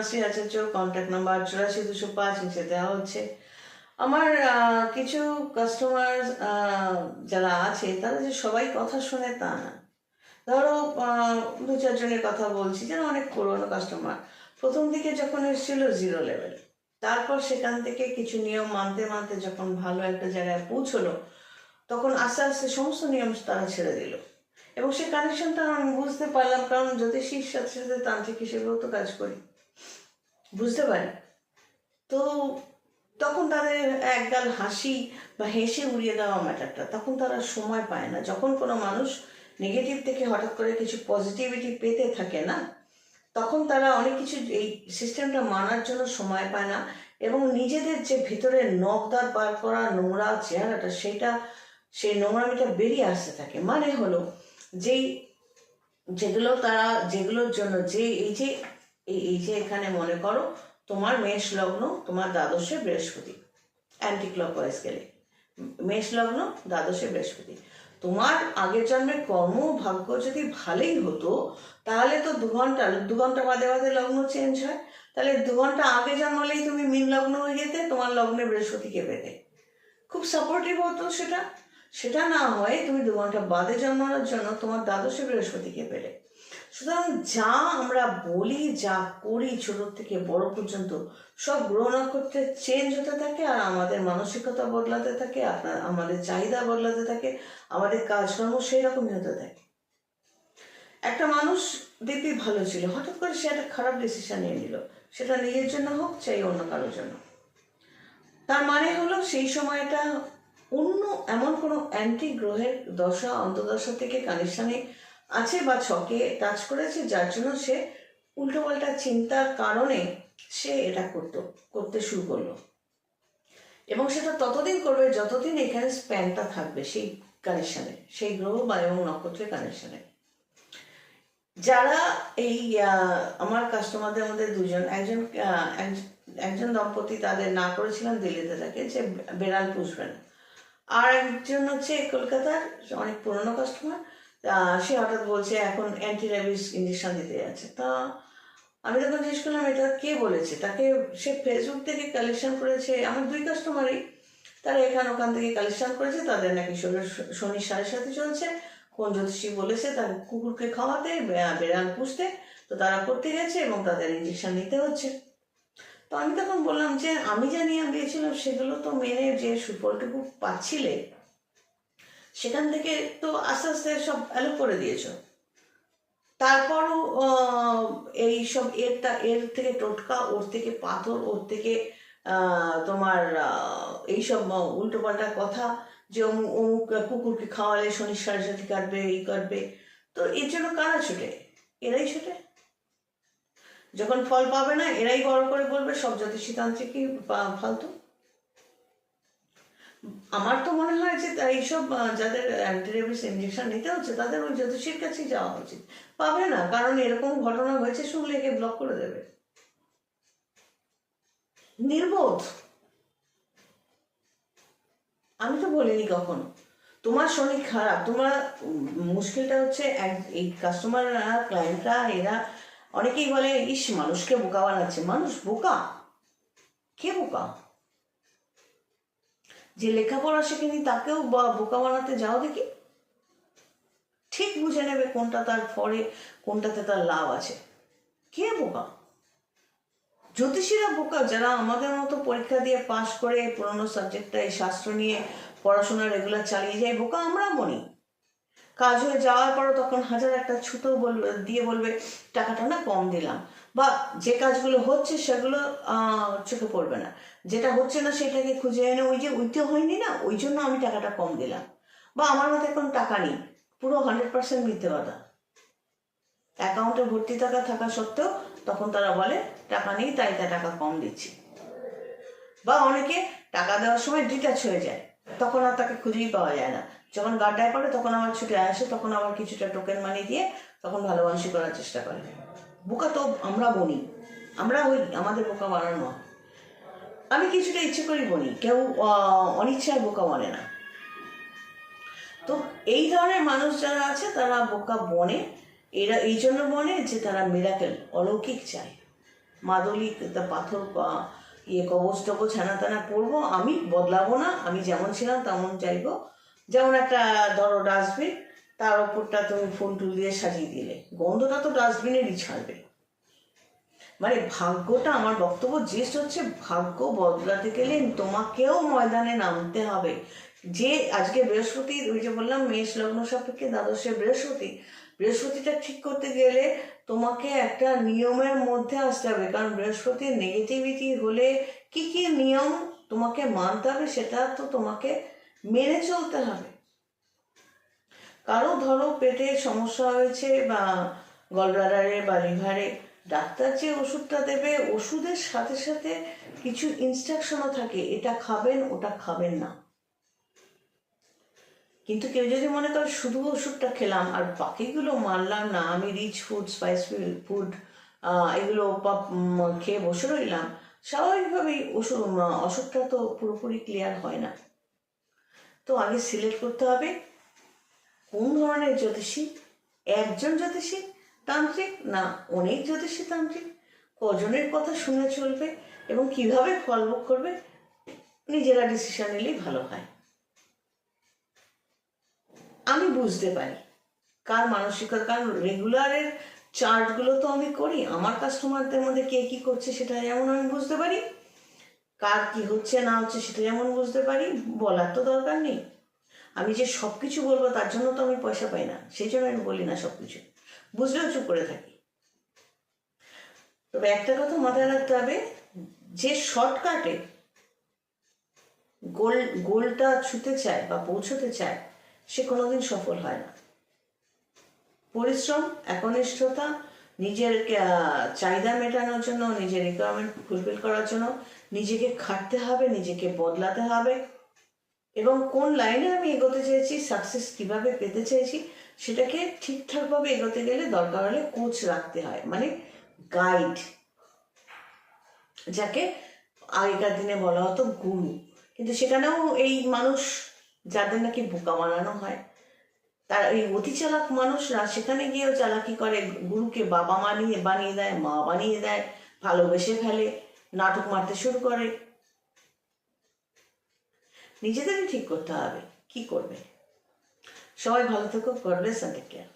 শ্রী আচার্য, contact number 84 205 নিচে দেওয়া হচ্ছে। আমার কিছু কাস্টমার যারা আছে তারা যে সবাই কথা শোনে তা না। ধরো 2-4 জনের কথা বলছি যারা অনেক পুরনো কাস্টমার। প্রথম দিকে যখন এসেছিল 0 লেভেল, তারপর সেখান থেকে কিছু নিয়ম মানতে মানতে যখন ভালো একটা জায়গায় পৌঁছলো, তখন আস্তে আস্তে সমস্ত নিয়ম তারা ছেড়ে দিল। এবং সেই কানেকশনটা আমি বুঝতে পারলাম, কারণ জ্যোতিষীর সাথে সাথে তান্ত্রিক হিসেবেও তো কাজ করি, বুঝতে পারি। তো তখন তাদের একগাল হাসি বা হেসে উড়িয়ে দেওয়া ম্যাটারটা, তখন তারা সময় পায় না। যখন কোনো মানুষ নেগেটিভ থেকে হঠাৎ করে কিছু পজিটিভিটি পেতে থাকে না, তখন তারা অনেক কিছু এই সিস্টেমটা মানার জন্য সময় পায় না। এবং নিজেদের যে ভিতরে নখদার বার করা নোংরা চেহারাটা, সেই নোংরামিটা বেরিয়ে আসতে থাকে। মানে হলো যেগুলোর জন্য এই যে এখানে মনে করো তোমার মেষ লগ্ন, তোমার দ্বাদশে বৃহস্পতি, অ্যান্টি ক্লকওয়াইজ গেলে মেষ লগ্ন, দ্বাদশে বৃহস্পতি। তোমার আগের জন্মের কর্ম ভাগ্য যদি ভালোই হতো, তাহলে তো 2 ঘন্টা বাদে বাদে লগ্ন চেঞ্জ হয়। তাহলে 2 ঘন্টা আগে জন্মালেই তুমি মীন লগ্ন হয়ে যেতে, তোমার লগ্নে বৃহস্পতিকে পেতে, খুব সাপোর্টিভ হতো সেটা। সেটা না হয় তুমি 2 ঘন্টা বাদে জন্মানোর জন্য তোমার দ্বাদশে বৃহস্পতিকে পেলে। সুতরাং যা আমরা বলি, যা করি ছোট থেকে বড় পর্যন্ত, সব গ্রহ নক্ষত্রে চেঞ্জ হতে থাকে, আর আমাদের মানসিকতা বদলাতে থাকে, আমাদের চাহিদা বদলাতে থাকে, আমাদের কাজকর্ম সেই রকমই হতে থাকে। একটা মানুষ দিব্যি ভালো ছিল, হঠাৎ করে সে একটা খারাপ ডিসিশন নিয়ে নিল, সেটা নিজের জন্য হোক চাই অন্য কারোর জন্য। তার মানে হলো সেই সময়টা অন্য এমন কোনো অ্যান্টি গ্রহের দশা অন্তর্দশা থেকে কানেকশানে আছে বা ছকে টাচ করেছে, যার জন্য সে উল্টোপাল্টা চিন্তার কারণে সে এটা করতে শুরু করলো। এবং সেটা ততদিন করবে যতদিন এখানে স্প্যানটা থাকবে সেই কানেকশানে, সেই গ্রহ বা এবং নক্ষত্রের কানেকশানে। যারা এই আমার কাস্টমারদের মধ্যে একজন দম্পতি তাদের না করেছিলাম দিল্লিতে থাকে যে বেড়াল পুষবেন, আর একজন হচ্ছে কলকাতার অনেক পুরনো কাস্টমার, সে হঠাৎ বলছে এখন অ্যান্টি র্যাবিস ইঞ্জেকশন দিতে যাচ্ছে। তা আমি তখন জিজ্ঞেস করলাম এটা কে বলেছে তাকে। সে ফেসবুক থেকে কালেকশন করেছে, আমার 2 কাস্টমারই, তারা ওখান থেকে কালেকশন করেছে। তাদের নাকি শনি 7.5 চলছে, কোন জ্যোতিষী বলেছে তার কুকুরকে খাওয়াতে, বেড়াল পুষতে, তো তারা করতে গেছে এবং তাদের ইঞ্জেকশন নিতে হচ্ছে। তো আমি তখন বললাম যে আমি যা নিয়ম দিয়েছিলাম সেগুলো তো মেনে যে সুফলটুকু পাচ্ছিলে, সেখান থেকে তো আস্তে আস্তে সব অ্যালো করে দিয়েছ। তারপরও এইসব এর থেকে টোটকা, ওর থেকে পাথর, ওর থেকে তোমার এইসব উল্টোপাল্টা কথা, যে অমুক কুকুরকে খাওয়ালে শনি 7.5 কাটবে, এই কাটবে। তো এর জন্য কারা ছুটে? এরাই ছুটে। যখন ফল পাবে না, এরাই বড় করে বলবে সব জ্যোতিষী তান্ত্রিকই ফালতু। আমার তো মনে হয় যে এইসব যাদের অ্যান্টিরেবিস ইঞ্জেকশন নিতে হচ্ছে তাদের ওই জ্যোতিষীর কাছেই যাওয়া উচিত। পাবে না, কারণ এরকম ঘটনা হয়েছে শুনলে একে ব্লক করে দেবে। নির্বোধ। আমি তো বলিনি কখনো তোমার শনি খারাপ। তোমার মুশকিলটা হচ্ছে এই কাস্টমাররা, ক্লায়েন্টরা, এরা অনেকেই বলে ইস মানুষকে বোকা বানাচ্ছে। মানুষ বোকা? কে বোকা? যে লেখাপড়া শেখেনি তাকেও বোকা বানাতে যাও দেখি। ঠিক বুঝে নেবে কোনটা তার ফলে, কোনটাতে তার লাভ আছে। কে বোকা? জ্যোতিষীরা বোকা যারা আমাদের মতো পরীক্ষা দিয়ে পাশ করে পুরোনো সাবজেক্টটা এই শাস্ত্র নিয়ে পড়াশোনা রেগুলার চালিয়ে যায়, বোকা আমরা মনি। কাজ হয়ে যাওয়ার পরও তখন হাজার একটা ছুতো বলবে টাকাটা না কম দিলাম, বা যে কাজগুলো হচ্ছে সেগুলো চোখে পড়বে না, যেটা হচ্ছে না সেটাকে খুঁজে এনে ওই যে ওইটা হয়নি না, ওই জন্য আমি টাকাটা কম দিলাম, বা আমার হাতে এখন টাকা নেই। পুরো 100% মিথ্যে কথা। অ্যাকাউন্টে ভর্তি টাকা থাকা সত্ত্বেও তখন তারা বলে টাকা নেই তাই টাকা কম দিচ্ছি। বা অনেকে টাকা দেওয়ার সময় ডিটাচ হয়ে যায়, তখন আর তাকে খুঁজেই পাওয়া যায় না। যখন গাড্ডায় পড়ে তখন আবার ছুটে আসে, তখন আবার কিছুটা টোকেন মানি দিয়ে তখন ভালো মানুষই করার চেষ্টা করে। বোকা তো আমরা বনি, আমরা ওই আমাদের বোকা বানানো। আমি কিছুটা ইচ্ছে করি বনি, কেউ অনিচ্ছায় বোকা বনে না। তো এই ধরনের মানুষ যারা আছে তারা বোকা বনে। এরা এই জন্য বনে যে তারা মিরাকেল, অলৌকিক চায়। মাদুলি পাথর কবচ টবচ হেনা তেনা পরবো, আমি বদলাবো না, আমি যেমন ছিলাম তেমন চাইবো। যেমন একটা ধরো ডাস্টবিন, তার ওপরটা তুমি ফুল টুল দিয়ে সাজিয়ে দিলে, গন্ধটা তো ডাস্টবিনেরই ছাড়বে। মানে ভাগ্যটা, আমার বক্তব্য জিনিস হচ্ছে ভাগ্য বদলাতে গেলে তোমাকেও ময়দানে নামতে হবে। যে আজকে বৃহস্পতি, ওই যে বললাম মেষ লগ্ন সাপেক্ষে দ্বাদশে বৃহস্পতি, বৃহস্পতিটা ঠিক করতে গেলে তোমাকে একটা নিয়মের মধ্যে আসতে হবে। কারণ বৃহস্পতির নেগেটিভিটি হলে কি কি নিয়ম তোমাকে মানতে হবে সেটা তো তোমাকে মেনে চলতে হবে। কারো ধরো পেটে সমস্যা হয়েছে বা গলব্লাডারে বা লিভারে, ডাক্তার যে ওষুধটা দেবে ওষুধের সাথে সাথে কিছু ইনস্ট্রাকশনও থাকে, এটা খাবেন ওটা খাবেন না। কিন্তু কেউ যদি মনে করে শুধু ওষুধটা খেলাম আর বাকিগুলো মানলাম না, আমি রিচ ফুড, স্পাইস ফুড এগুলো খেয়ে বসে রইলাম, স্বাভাবিকভাবেই অসুখটা তো পুরোপুরি ক্লিয়ার হয় না। তো আগে সিলেক্ট করতে হবে কোন ধরনের জ্যোতিষী, একজন জ্যোতিষী তান্ত্রিক না অনেক জ্যোতিষী তান্ত্রিক, কজনের কথা শুনে চলবে এবং কিভাবে ফলভোগ করবে, নিজেরা ডিসিশন নিলেই ভালো হয়। আমি বুঝতে পারি কার মানসিকতা, কারণ রেগুলারের চার্টগুলো তো আমি করি, আমার কাস্টমারদের মধ্যে কে কী করছে সেটা যেমন আমি বুঝতে পারি, কার কি হচ্ছে না হচ্ছে সেটা যেমন বুঝতে পারি। বলার তো দরকার নেই, আমি যে সব কিছু বলবো তার জন্য তো আমি পয়সা পাই না, সেই জন্য আমি বলি না সব কিছু, বুঝলেও চুপ করে থাকি। তবে একটা কথা মাথায় রাখতে হবে, যে শর্টকাটে গোলটা ছুতে চায় বা পৌঁছতে চায় সে কোনোদিন সফল হয় না। পরিশ্রম, একনিষ্ঠতা, নিজের চাহিদা মেটানোর জন্য, নিজের রিকোয়ারমেন্ট ফুলফিল করার জন্য নিজেকে খাটতে হবে, নিজেকে বদলাতে হবে। এবং কোন লাইনে আমি এগোতে চাইছি, সাকসেস কিভাবে পেতে চাইছি, সেটাকে ঠিকঠাকভাবে এগোতে গেলে দরকার হলে কোচ রাখতে হয়, মানে গাইড, যাকে আগেকার দিনে বলা হতো গুরু। কিন্তু সেখানেও এই মানুষ যাদের নাকি বোকা বানানো হয়, তার এই অতি চালাক মানুষরা সেখানে গিয়েও চালাকি করে, গুরুকে বাবা বানিয়ে দেয়, মা বানিয়ে দেয়, ভালোবেসে ফেলে, নাটক মারতে শুরু করে। নিজেদেরই ঠিক করতে হবে কি করবে। সবাই ভালো থেকো, God bless and take care.